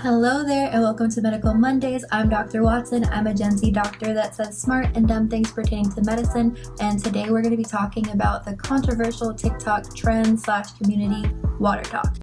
Hello there and welcome to Medical Mondays. I'm Dr. Watson. I'm a Gen Z doctor that says smart and dumb things pertaining to medicine, and today we're going to be talking about the controversial TikTok trend/community WaterTok.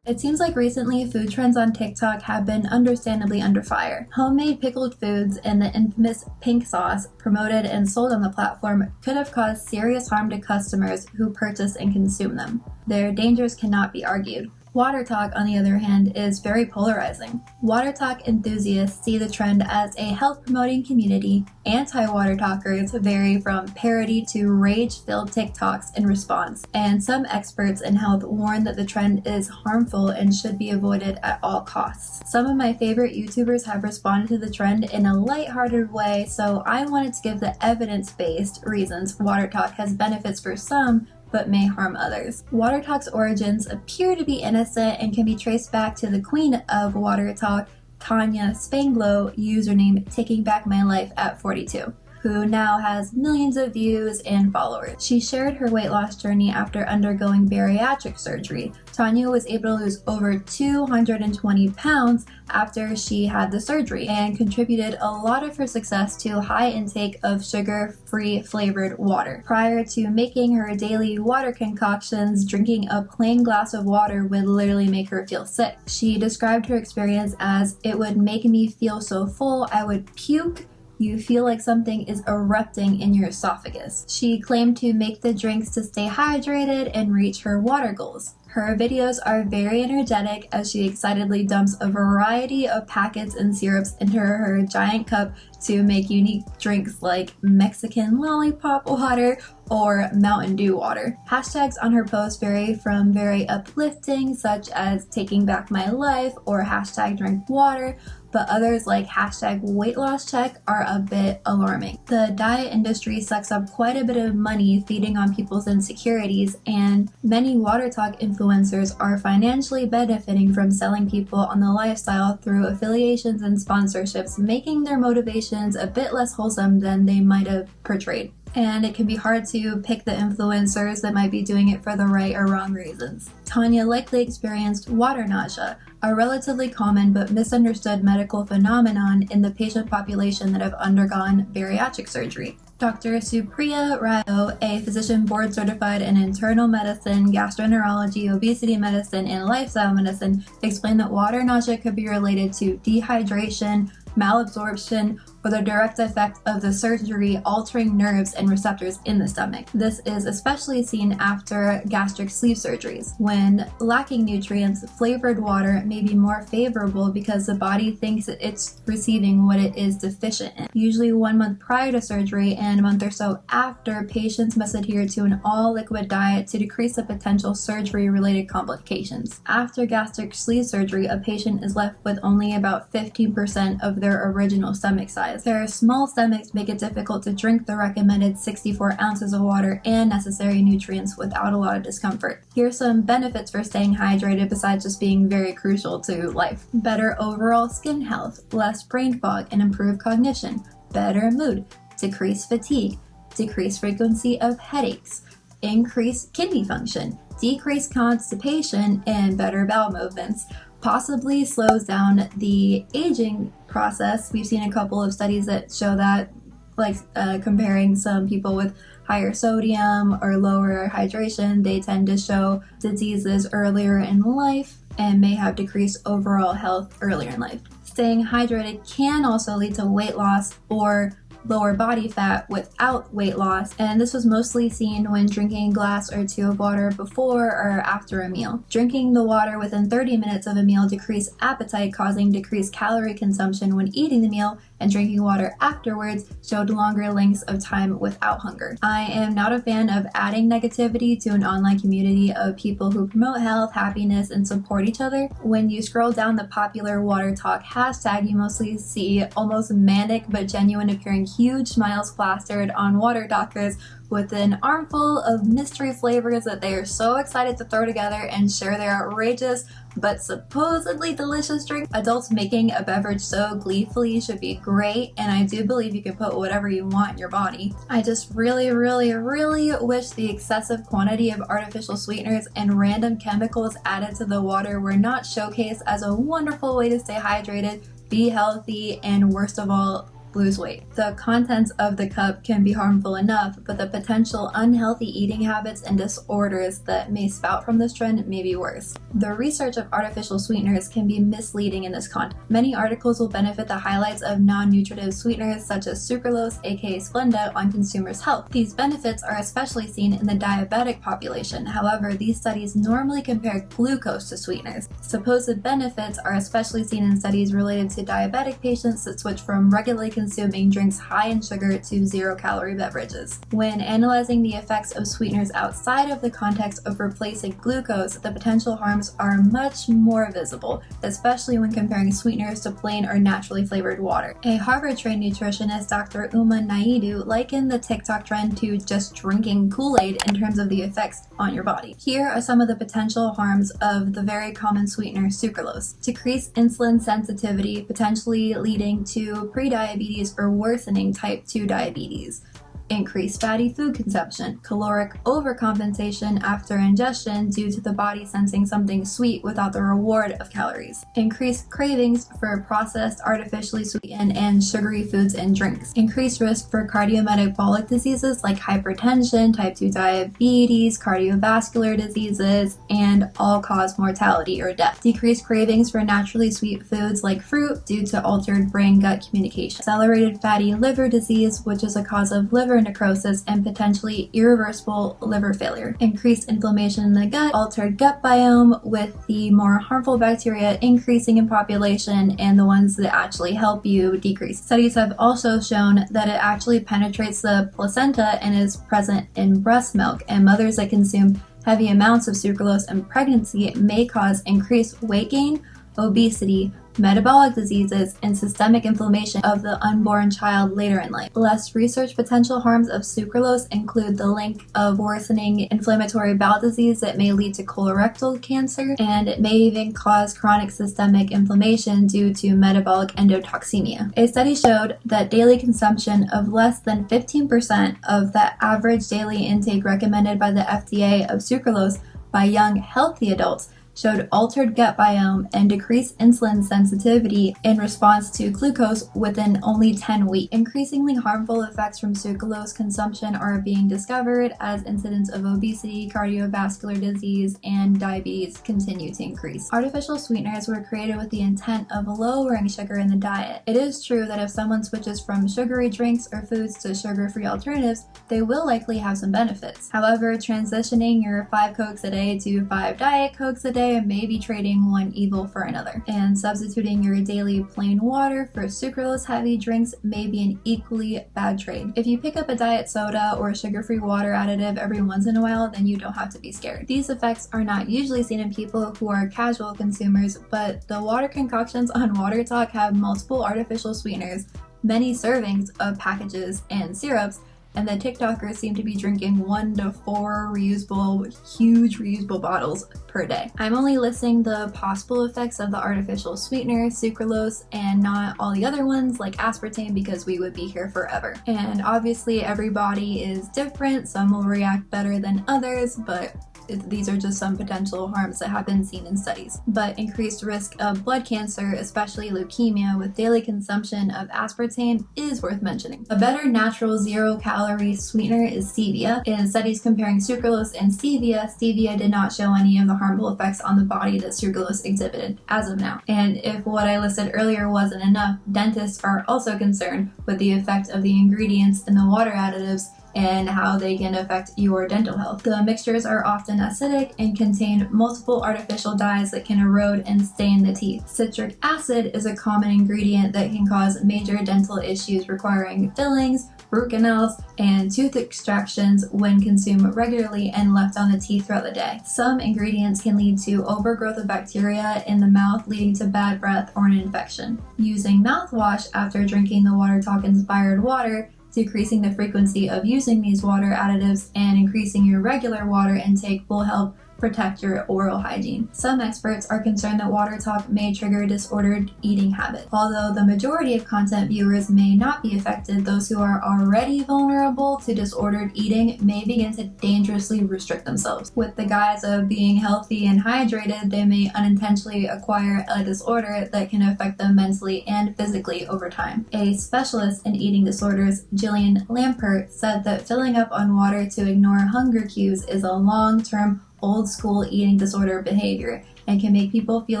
It seems like recently food trends on TikTok have been understandably under fire. Homemade pickled foods and the infamous pink sauce promoted and sold on the platform could have caused serious harm to customers who purchase and consume them. Their dangers cannot be argued. WaterTok, on the other hand, is very polarizing. WaterTok enthusiasts see the trend as a health-promoting community. Anti-WaterTokers vary from parody to rage-filled TikToks in response, and some experts in health warn that the trend is harmful and should be avoided at all costs. Some of my favorite YouTubers have responded to the trend in a lighthearted way, so I wanted to give the evidence-based reasons WaterTok has benefits for some, but may harm others. WaterTok's origins appear to be innocent and can be traced back to the queen of WaterTok, Tanya Spanglow, username Taking Back My Life at 42. Who now has millions of views and followers. She shared her weight loss journey after undergoing bariatric surgery. Tanya was able to lose over 220 pounds after she had the surgery and contributed a lot of her success to high intake of sugar-free flavored water. Prior to making her daily water concoctions, drinking a plain glass of water would literally make her feel sick. She described her experience as, "It would make me feel so full I would puke. You feel like something is erupting in your esophagus." She claimed to make the drinks to stay hydrated and reach her water goals. Her videos are very energetic as she excitedly dumps a variety of packets and syrups into her giant cup to make unique drinks like Mexican lollipop water or Mountain Dew water. Hashtags on her posts vary from very uplifting, such as "taking back my life" or hashtag "drink water," but others like hashtag "weight loss check" are a bit alarming. The diet industry sucks up quite a bit of money feeding on people's insecurities, and many WaterTok influencers are financially benefiting from selling people on the lifestyle through affiliations and sponsorships, making their motivations a bit less wholesome than they might have portrayed. And it can be hard to pick the influencers that might be doing it for the right or wrong reasons. Tanya likely experienced water nausea, a relatively common but misunderstood medical phenomenon in the patient population that have undergone bariatric surgery. Dr. Supriya Rao, a physician board certified in internal medicine, gastroenterology, obesity medicine, and lifestyle medicine, explained that water nausea could be related to dehydration, malabsorption, or the direct effect of the surgery altering nerves and receptors in the stomach. This is especially seen after gastric sleeve surgeries. When lacking nutrients, flavored water may be more favorable because the body thinks that it's receiving what it is deficient in. Usually 1 month prior to surgery and a month or so after, patients must adhere to an all-liquid diet to decrease the potential surgery-related complications. After gastric sleeve surgery, a patient is left with only about 15% of their original stomach size. Their small stomachs make it difficult to drink the recommended 64 ounces of water and necessary nutrients without a lot of discomfort. Here's some benefits for staying hydrated besides just being very crucial to life. Better overall skin health, less brain fog and improved cognition, better mood, decreased fatigue, decreased frequency of headaches, increased kidney function, decreased constipation, and better bowel movements. Possibly slows down the aging process. We've seen a couple of studies that show that, like comparing some people with higher sodium or lower hydration, they tend to show diseases earlier in life and may have decreased overall health earlier in life. Staying hydrated can also lead to weight loss or lower body fat without weight loss, and this was mostly seen when drinking a glass or two of water before or after a meal. Drinking the water within 30 minutes of a meal decreased appetite, causing decreased calorie consumption when eating the meal, and drinking water afterwards showed longer lengths of time without hunger. I am not a fan of adding negativity to an online community of people who promote health, happiness, and support each other. When you scroll down the popular WaterTok hashtag, you mostly see almost manic but genuine appearing huge smiles plastered on WaterTokers with an armful of mystery flavors that they are so excited to throw together and share their outrageous but supposedly delicious drink. Adults making a beverage so gleefully should be great, and I do believe you can put whatever you want in your body. I just really wish the excessive quantity of artificial sweeteners and random chemicals added to the water were not showcased as a wonderful way to stay hydrated, be healthy, and worst of all, lose weight. The contents of the cup can be harmful enough, but the potential unhealthy eating habits and disorders that may spout from this trend may be worse. The research of artificial sweeteners can be misleading in this context. Many articles will benefit the highlights of non-nutritive sweeteners such as sucralose, aka Splenda, on consumers' health. These benefits are especially seen in the diabetic population. However, these studies normally compare glucose to sweeteners. Supposed benefits are especially seen in studies related to diabetic patients that switch from regularly consuming drinks high in sugar to zero-calorie beverages. When analyzing the effects of sweeteners outside of the context of replacing glucose, the potential harms are much more visible, especially when comparing sweeteners to plain or naturally flavored water. A Harvard-trained nutritionist, Dr. Uma Naidu, likened the TikTok trend to just drinking Kool-Aid in terms of the effects on your body. Here are some of the potential harms of the very common sweetener sucralose. Decreased insulin sensitivity, potentially leading to prediabetes or worsening type 2 diabetes. Increased fatty food consumption, caloric overcompensation after ingestion due to the body sensing something sweet without the reward of calories. Increased cravings for processed, artificially sweetened, and sugary foods and drinks. Increased risk for cardiometabolic diseases like hypertension, type 2 diabetes, cardiovascular diseases, and all-cause mortality or death. Decreased cravings for naturally sweet foods like fruit due to altered brain-gut communication. Accelerated fatty liver disease, which is a cause of liver necrosis and potentially irreversible liver failure. Increased inflammation in the gut, altered gut biome with the more harmful bacteria increasing in population and the ones that actually help you decrease. Studies have also shown that it actually penetrates the placenta and is present in breast milk, and mothers that consume heavy amounts of sucralose in pregnancy may cause increased weight gain, obesity, metabolic diseases, and systemic inflammation of the unborn child later in life. Less research potential harms of sucralose include the link of worsening inflammatory bowel disease that may lead to colorectal cancer, and it may even cause chronic systemic inflammation due to metabolic endotoxemia. A study showed that daily consumption of less than 15% of the average daily intake recommended by the FDA of sucralose by young, healthy adults showed altered gut biome and decreased insulin sensitivity in response to glucose within only 10 weeks. Increasingly harmful effects from sucralose consumption are being discovered as incidents of obesity, cardiovascular disease, and diabetes continue to increase. Artificial sweeteners were created with the intent of lowering sugar in the diet. It is true that if someone switches from sugary drinks or foods to sugar-free alternatives, they will likely have some benefits. However, transitioning your 5 Cokes a day to 5 Diet Cokes a day may be trading one evil for another, and substituting your daily plain water for sucralose-heavy drinks may be an equally bad trade. If you pick up a diet soda or a sugar-free water additive every once in a while, then you don't have to be scared. These effects are not usually seen in people who are casual consumers, but the water concoctions on WaterTok have multiple artificial sweeteners, many servings of packages and syrups, and the TikTokers seem to be drinking 1 to 4 huge reusable bottles per day. I'm only listing the possible effects of the artificial sweetener, sucralose, and not all the other ones like aspartame, because we would be here forever. And obviously everybody is different, some will react better than others, but these are just some potential harms that have been seen in studies. But increased risk of blood cancer, especially leukemia, with daily consumption of aspartame is worth mentioning. A better natural zero-calorie sweetener is stevia. In studies comparing sucralose and stevia, stevia did not show any of the harmful effects on the body that sucralose exhibited as of now. And if what I listed earlier wasn't enough, dentists are also concerned with the effect of the ingredients in the water additives and how they can affect your dental health. The mixtures are often acidic and contain multiple artificial dyes that can erode and stain the teeth. Citric acid is a common ingredient that can cause major dental issues requiring fillings, root canals, and tooth extractions when consumed regularly and left on the teeth throughout the day. Some ingredients can lead to overgrowth of bacteria in the mouth, leading to bad breath or an infection. Using mouthwash after drinking the WaterTok inspired water Decreasing the frequency of using these water additives and increasing your regular water intake will help protect your oral hygiene. Some experts are concerned that WaterTok may trigger disordered eating habits. Although the majority of content viewers may not be affected, those who are already vulnerable to disordered eating may begin to dangerously restrict themselves. With the guise of being healthy and hydrated, they may unintentionally acquire a disorder that can affect them mentally and physically over time. A specialist in eating disorders, Jillian Lampert, said that filling up on water to ignore hunger cues is a long-term old school eating disorder behavior and can make people feel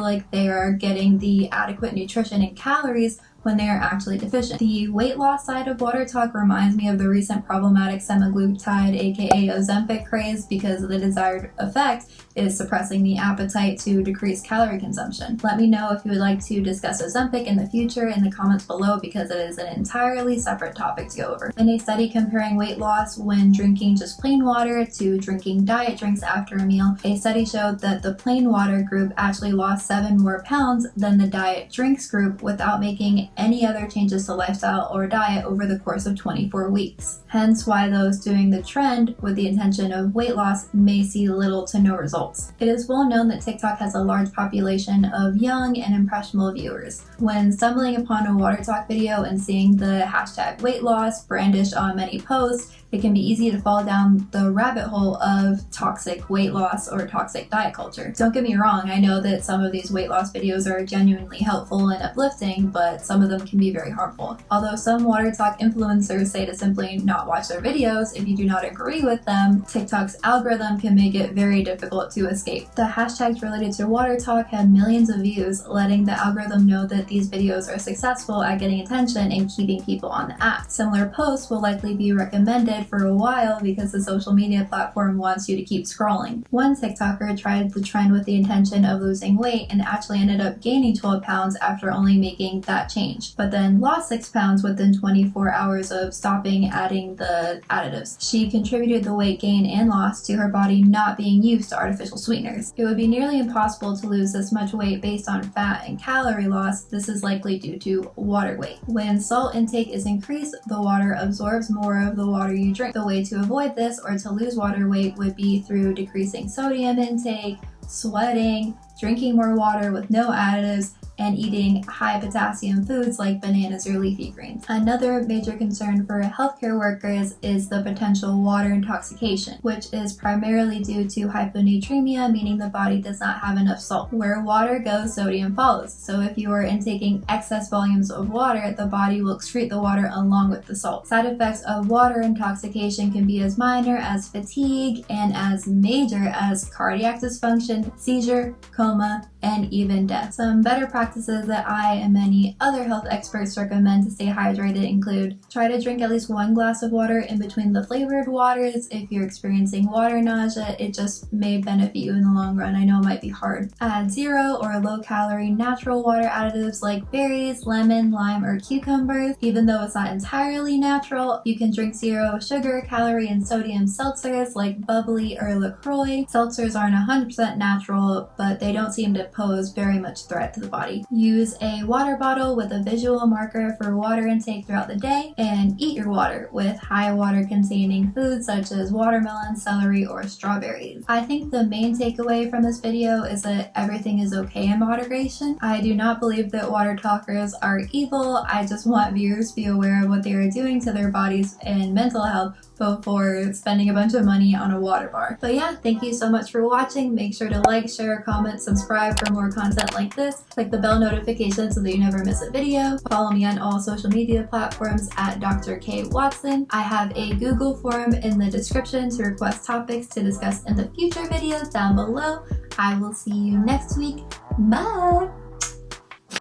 like they are getting the adequate nutrition and calories when they are actually deficient. The weight loss side of WaterTok reminds me of the recent problematic semaglutide aka Ozempic craze because the desired effect is suppressing the appetite to decrease calorie consumption. Let me know if you would like to discuss Ozempic in the future in the comments below because it is an entirely separate topic to go over. In a study comparing weight loss when drinking just plain water to drinking diet drinks after a meal, a study showed that the plain water group actually lost 7 more pounds than the diet drinks group without making any other changes to lifestyle or diet over the course of 24 weeks. Hence why those doing the trend with the intention of weight loss may see little to no results. It is well known that TikTok has a large population of young and impressionable viewers. When stumbling upon a WaterTok video and seeing the hashtag weight loss brandished on many posts, it can be easy to fall down the rabbit hole of toxic weight loss or toxic diet culture. Don't get me wrong, I know that some of these weight loss videos are genuinely helpful and uplifting, but some of them can be very harmful. Although some WaterTok influencers say to simply not watch their videos if you do not agree with them, TikTok's algorithm can make it very difficult to escape. The hashtags related to WaterTok had millions of views, letting the algorithm know that these videos are successful at getting attention and keeping people on the app. Similar posts will likely be recommended for a while because the social media platform wants you to keep scrolling. One TikToker tried the trend with the intention of losing weight and actually ended up gaining 12 pounds after only making that change, but then lost 6 pounds within 24 hours of stopping adding the additives. She contributed the weight gain and loss to her body not being used to artificial sweeteners. It would be nearly impossible to lose this much weight based on fat and calorie loss. This is likely due to water weight. When salt intake is increased, the water absorbs more of the water you drink. The way to avoid this or to lose water weight would be through decreasing sodium intake, sweating, drinking more water with no additives, and eating high potassium foods like bananas or leafy greens. Another major concern for healthcare workers is the potential water intoxication, which is primarily due to hyponatremia, meaning the body does not have enough salt. Where water goes, sodium follows. So if you are intaking excess volumes of water, the body will excrete the water along with the salt. Side effects of water intoxication can be as minor as fatigue and as major as cardiac dysfunction, seizure, coma, and even death. Some better practices that I and many other health experts recommend to stay hydrated include: try to drink at least 1 glass of water in between the flavored waters. If you're experiencing water nausea, it just may benefit you in the long run. I know it might be hard. Add 0 or low calorie natural water additives like berries, lemon, lime, or cucumbers. Even though it's not entirely natural, you can drink 0 sugar, calorie, and sodium seltzers like bubbly or LaCroix. Seltzers aren't 100% natural, but they don't seem to pose very much threat to the body. Use a water bottle with a visual marker for water intake throughout the day, and eat your water with high water containing foods such as watermelon, celery, or strawberries. I think the main takeaway from this video is that everything is okay in moderation. I do not believe that water talkers are evil. I just want viewers to be aware of what they are doing to their bodies and mental health before spending a bunch of money on a water bar. But yeah, thank you so much for watching. Make sure to like, share, comment, subscribe for more content like this. Click the bell notification so that you never miss a video. Follow me on all social media platforms at Dr. K. Watson. I have a Google form in the description to request topics to discuss in the future videos down below. I will see you next week. Bye!